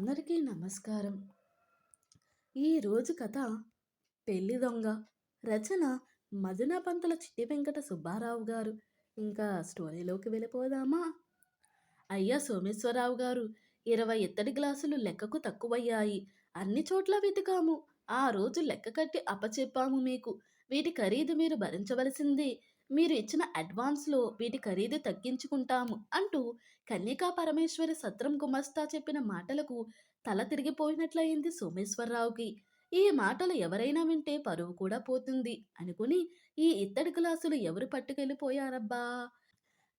అందరికీ నమస్కారం. ఈరోజు కథ 'పెళ్లి దొంగ'. రచన మదనపంతుల చిట్టి వెంకట సుబ్బారావు గారు. ఇంకా స్టోరీలోకి వెళ్ళిపోదామా? అయ్యా సోమేశ్వరరావు గారు, 20 ఇత్తడి గ్లాసులు లెక్కకు తక్కువయ్యాయి. అన్ని చోట్ల వెతికాము. ఆ రోజు లెక్క కట్టి అప్పచెప్పాము మీకు. వీటి ఖరీదు మీరు భరించవలసిందే. మీరు ఇచ్చిన అడ్వాన్స్లో వీటి ఖరీదు తగ్గించుకుంటాము అంటూ కన్యకా పరమేశ్వరి సత్రం గుమస్తా చెప్పిన మాటలకు తల తిరిగిపోయినట్లయింది సోమేశ్వరరావుకి. ఈ మాటలు ఎవరైనా వింటే పరువు కూడా పోతుంది అనుకుని, ఈ ఇత్తడి గ్లాసులు ఎవరు పట్టుకెళ్ళిపోయారబ్బా?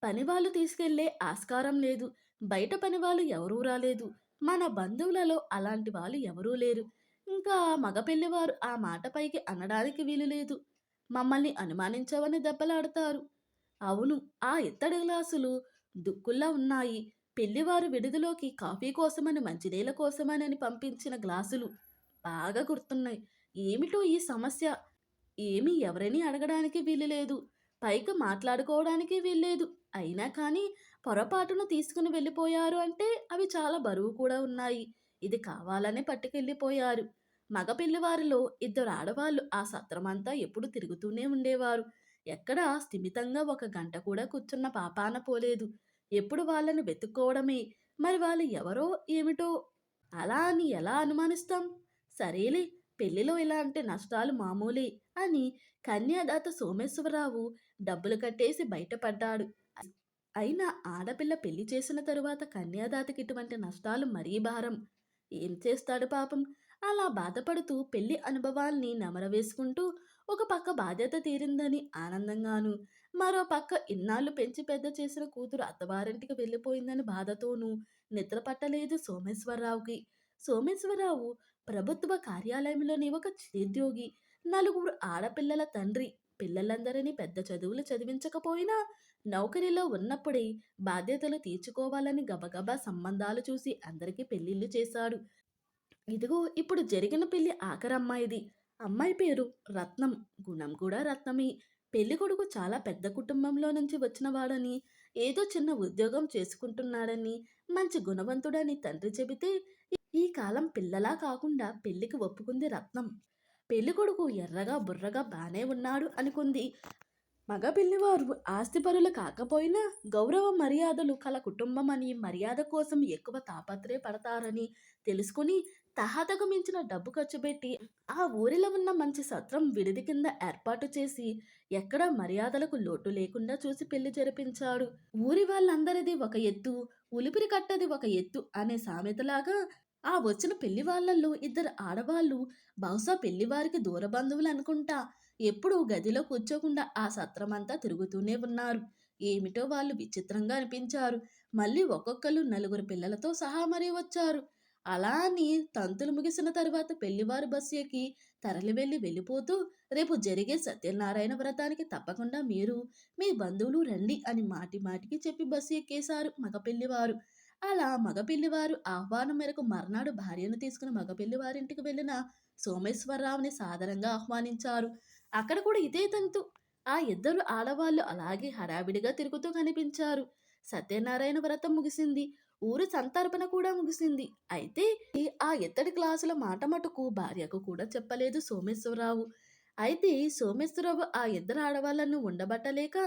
పనివాళ్ళు తీసుకెళ్లే ఆస్కారం లేదు. బయట పనివాళ్ళు ఎవరూ రాలేదు. మన బంధువులలో అలాంటి వాళ్ళు ఎవరూ లేరు. ఇంకా మగ పెళ్లివారు ఆ మాట పైకి అనడానికి వీలు లేదు. మమ్మల్ని అనుమానించవని దెబ్బలాడతారు. అవును, ఆ ఇత్తడి గ్లాసులు దుక్కుల్లా ఉన్నాయి. పెళ్లివారు విడిదిలోకి కాఫీ కోసమని మంచినీళ్ళ కోసమని పంపించిన గ్లాసులు బాగా గుర్తున్నాయి. ఏమిటో ఈ సమస్య? ఏమీ ఎవరిని అడగడానికి వీలు లేదు. పైకి మాట్లాడుకోవడానికి వీల్లేదు. అయినా కానీ పొరపాటున తీసుకుని వెళ్ళిపోయారు అంటే అవి చాలా బరువు కూడా ఉన్నాయి. ఇది కావాలనే పట్టుకెళ్ళిపోయారు. మగ పిల్లివారిలో ఇద్దరు ఆడవాళ్ళు ఆ సత్రమంతా ఎప్పుడు తిరుగుతూనే ఉండేవారు. ఎక్కడా స్థిమితంగా ఒక గంట కూడా కూర్చున్న పాపాన పోలేదు. ఎప్పుడు వాళ్ళని వెతుక్కోవడమే. మరి వాళ్ళు ఎవరో ఏమిటో అలా అని ఎలా అనుమానిస్తాం? సరేలే, పెళ్లిలో ఇలాంటి నష్టాలు మామూలే అని కన్యాదాత సోమేశ్వరరావు డబ్బులు కట్టేసి బయటపడ్డాడు. అయినా ఆడపిల్ల పెళ్లి చేసిన తరువాత కన్యాదాతకి ఇటువంటి నష్టాలు మరీ భారం. ఏం చేస్తాడు పాపం? అలా బాధపడుతూ పెళ్లి అనుభవాల్ని నెమరవేసుకుంటూ ఒక పక్క బాధ్యత తీరిందని ఆనందంగాను, మరో పక్క ఇన్నాళ్ళు పెంచి పెద్ద చేసిన కూతురు అత్తవారింటికి వెళ్ళిపోయిందని బాధతోనూ నిద్రపట్టలేదు సోమేశ్వరరావుకి. సోమేశ్వరరావు ప్రభుత్వ కార్యాలయంలోని ఒక చిరుద్యోగి. నలుగురు ఆడపిల్లల తండ్రి. పిల్లలందరినీ పెద్ద చదువులు చదివించకపోయినా నౌకరీలో ఉన్నప్పుడే బాధ్యతలు తీర్చుకోవాలని గబగబా సంబంధాలు చూసి అందరికీ పెళ్లిళ్ళు చేశాడు. ఇదిగో ఇప్పుడు జరిగిన పెళ్లి ఆఖరమ్మాయిది. అమ్మాయి పేరు రత్నం. గుణం కూడా రత్నమే. పెళ్లి కొడుకు చాలా పెద్ద కుటుంబంలో నుంచి వచ్చినవాడని, ఏదో చిన్న ఉద్యోగం చేసుకుంటున్నాడని, మంచి గుణవంతుడని తండ్రి చెబితే ఈ కాలం పిల్లలా కాకుండా పెళ్లికి ఒప్పుకుంది రత్నం. పెళ్లి కొడుకు ఎర్రగా బుర్రగా బానే ఉన్నాడు అనుకుంది. మగ పిల్లివారు ఆస్తిపరులు కాకపోయినా గౌరవ మర్యాదలు కల కుటుంబం అని, మర్యాద కోసం ఎక్కువ తాపత్రయపడతారని తెలుసుకుని తహతకు మించిన డబ్బు ఖర్చుపెట్టి ఆ ఊరిలో ఉన్న మంచి సత్రం విడిది కింద ఏర్పాటు చేసి ఎక్కడా మర్యాదలకు లోటు లేకుండా చూసి పెళ్లి జరిపించాడు. ఊరి వాళ్ళందరిది ఒక ఎత్తు, ఉలిపిరి కట్టది ఒక ఎత్తు అనే సామెతలాగా ఆ వచ్చిన పెళ్లి వాళ్ళల్లో ఇద్దరు ఆడవాళ్ళు బహుశా పెళ్లివారికి దూర బంధువులు అనుకుంటా. ఎప్పుడూ గదిలో కూర్చోకుండా ఆ సత్రమంతా తిరుగుతూనే ఉన్నారు. ఏమిటో వాళ్ళు విచిత్రంగా అనిపించారు. మళ్ళీ ఒక్కొక్కరు నలుగురు పిల్లలతో సహా మరీ వచ్చారు. అలా అని తంతులు ముగిసిన తరువాత పెళ్లివారు బస్సు ఎక్కి తరలి వెళ్ళిపోతూ రేపు జరిగే సత్యనారాయణ వ్రతానికి తప్పకుండా మీరు మీ బంధువులు రండి అని మాటి మాటికి చెప్పి బస్సు ఎక్కేశారు మగ పెళ్లివారు. అలా మగ పెళ్లివారు ఆహ్వానం మేరకు మర్నాడు భార్యను తీసుకుని మగ పెళ్లివారింటికి వెళ్ళిన సోమేశ్వరరావుని సాదరంగా ఆహ్వానించారు. అక్కడ కూడా ఇదే తంతు. ఆ ఇద్దరు ఆడవాళ్ళు అలాగే హడావిడిగా తిరుగుతూ కనిపించారు. సత్యనారాయణ వ్రతం ముగిసింది. ఊరు సంతర్పణ కూడా ముగిసింది. అయితే ఆ ఇత్తడి గ్లాసుల మాట మటుకు భార్యకు కూడా చెప్పలేదు సోమేశ్వరరావు. అయితే సోమేశ్వరరావు ఆ ఇద్దరు ఆడవాళ్లను ఉండబట్టలేక,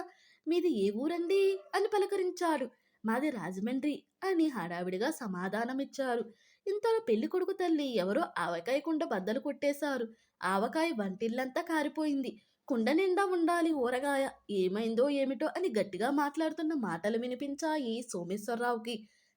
మీది ఏ ఊరండి అని పలకరించాడు. మాది రాజమండ్రి అని హడావిడిగా సమాధానమిచ్చారు. ఇంతలో పెళ్లి కొడుకు తల్లి ఎవరో ఆవకాయ కుండ బద్దలు కొట్టేశారు. ఆవకాయ వంటిల్లంతా కారిపోయింది. కుండ నిండా ఉండాలి ఊరగాయ. ఏమైందో ఏమిటో అని గట్టిగా మాట్లాడుతున్న మాటలు వినిపించాయి సోమేశ్వరరావుకి.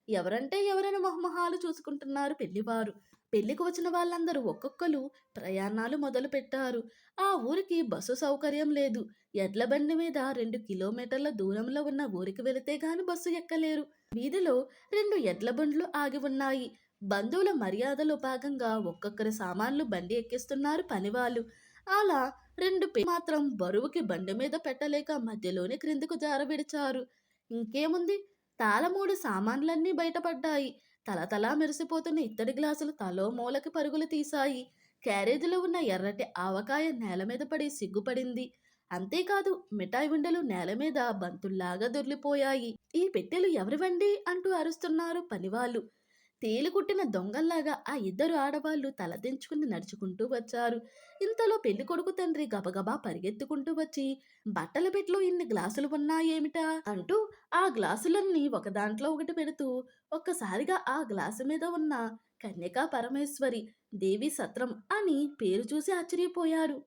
ఎవరంటే ఎవరైనా మొహమొహాలు చూసుకుంటున్నారు పెళ్లివారు. పెళ్లికి వచ్చిన వాళ్ళందరూ ఒక్కొక్కరు ప్రయాణాలు మొదలు పెట్టారు. ఆ ఊరికి బస్సు సౌకర్యం లేదు. ఎడ్ల బండి మీద 2 కిలోమీటర్ల దూరంలో ఉన్న ఊరికి వెళితే గాని బస్సు ఎక్కలేరు. వీధిలో 2 ఎడ్ల బండ్లు ఆగి ఉన్నాయి. బంధువుల మర్యాదలో భాగంగా ఒక్కొక్కరి సామాన్లు బండి ఎక్కిస్తున్నారు పనివాళ్ళు. అలా 2 మాత్రం బరువుకి బండి మీద పెట్టలేక మధ్యలోనే క్రిందకు జారవిడిచారు. ఇంకేముంది, తాళమూడు సామాన్లన్నీ బయటపడ్డాయి. తలతలా మెరిసిపోతున్న ఇత్తడి గ్లాసులు తలో మూలకి పరుగులు తీశాయి. క్యారేజీలో ఉన్న ఎర్రటి ఆవకాయ నేల మీద పడి సిగ్గుపడింది. అంతేకాదు, మిఠాయి ఉండలు నేల మీద బంతుల్లాగా దొర్లిపోయాయి. ఈ పెట్టెలు ఎవరివండి అంటూ అరుస్తున్నారు పనివాళ్ళు. తేలుకుట్టిన దొంగల్లాగా ఆ ఇద్దరు ఆడవాళ్ళు తలదించుకుని నడుచుకుంటూ వచ్చారు. ఇంతలో పెళ్ళికొడుకు తండ్రి గబగబా పరిగెత్తుకుంటూ వచ్చి, "బట్టల పెట్టెలో ఇన్ని గ్లాసులు ఉన్నాయేమిటా?" అంటూ ఆ గ్లాసులన్నీ ఒక దాంట్లో ఒకటి పెడుతూ, ఒక్కసారిగా ఆ గ్లాసు మీద ఉన్న కన్యకా పరమేశ్వరి దేవి సత్రం అని పేరు చూసి ఆశ్చర్యపోయాడు.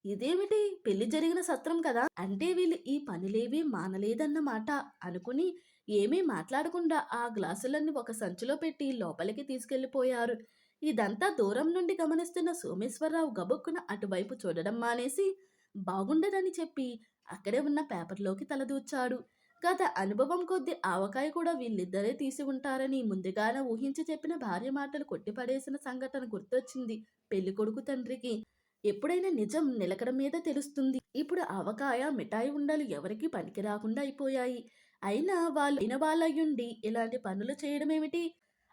ఇదేమిటి పెళ్లి జరిగిన సత్రం కదా! అంటే వీళ్ళు ఈ పనులేవీ మానలేదన్నమాట అనుకుని ఏమీ మాట్లాడకుండా ఆ గ్లాసులన్నీ ఒక సంచిలో పెట్టి లోపలికి తీసుకెళ్ళిపోయారు. ఇదంతా దూరం నుండి గమనిస్తున్న సోమేశ్వరరావు గబుక్కున అటువైపు చూడడం మానేసి, బాగుండదని చెప్పి అక్కడే ఉన్న పేపర్‌లోకి తలదూర్చాడు. గత అనుభవం కొద్దీ ఆవకాయ కూడా వీళ్ళిద్దరే తీసి ఉంటారని ముందుగానే ఊహించి చెప్పిన భార్య మాటలు కొట్టిపడేసిన సంఘటన గుర్తొచ్చింది పెళ్ళికొడుకు తండ్రికి. ఎప్పుడైనా నిజం నిలకడ మీద తెలుస్తుంది. ఇప్పుడు ఆవకాయ, మిఠాయి ఉండలు ఎవరికీ పనికి రాకుండా అయిపోయాయి. అయిన వాళ్ళయ్యుండి ఇలాంటి పనులు చేయడమేమిటి?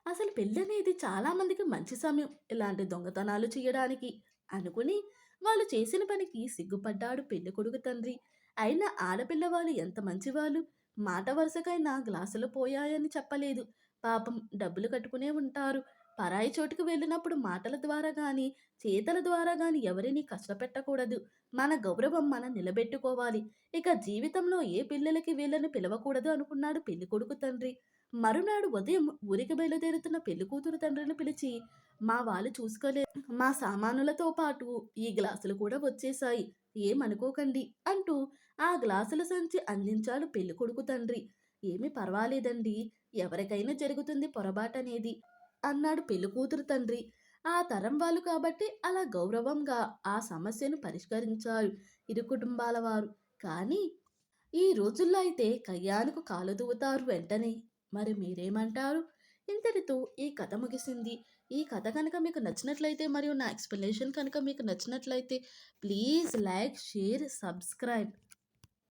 అసలు పెళ్ళనేది చాలా మందికి మంచి సమయం ఇలాంటి దొంగతనాలు చేయడానికి అనుకుని వాళ్ళు చేసిన పనికి సిగ్గుపడ్డాడు పెళ్ళికొడుకు తండ్రి. అయినా ఆడపిల్ల వాళ్ళు ఎంత మంచివాళ్ళు. మాట వరుసకైనా గ్లాసులు పోయాయని చెప్పలేదు. పాపం డబ్బులు కట్టుకునే ఉంటారు. పరాయి చోటుకి వెళ్ళినప్పుడు మాటల ద్వారా గాని చేతల ద్వారా గాని ఎవరిని కష్టపెట్టకూడదు. మన గౌరవం మనం నిలబెట్టుకోవాలి. ఇక జీవితంలో ఏ పిల్లలకి వీళ్ళని పిలవకూడదు అనుకున్నాడు పెళ్ళికొడుకు తండ్రి. మరునాడు ఉదయం ఊరికి బయలుదేరుతున్న పెళ్ళికూతురు తండ్రిని పిలిచి, "మా వాళ్ళు చూసుకోలేదు. మా సామానులతో పాటు ఈ గ్లాసులు కూడా వచ్చేశాయి. ఏమనుకోకండి" అంటూ ఆ గ్లాసుల సంచి అందించాడు పెళ్ళికొడుకు తండ్రి. "ఏమీ పర్వాలేదండి. ఎవరికైనా జరుగుతుంది పొరబాటనేది" అన్నాడు పెళ్ళికూతురు తండ్రి. ఆ తరం వాళ్ళు కాబట్టి అలా గౌరవంగా ఆ సమస్యను పరిష్కరించారు ఇరు కుటుంబాల వారు. కానీ ఈ రోజుల్లో అయితే కయ్యానికి కాలు దువ్వుతారు వెంటనే. మరి మీరేమంటారు? ఇంతటితో ఈ కథ ముగిసింది. ఈ కథ కనుక మీకు నచ్చినట్లయితే మరియు నా ఎక్స్‌ప్లనేషన్ కనుక మీకు నచ్చినట్లయితే ప్లీజ్ లైక్, షేర్, సబ్స్క్రైబ్.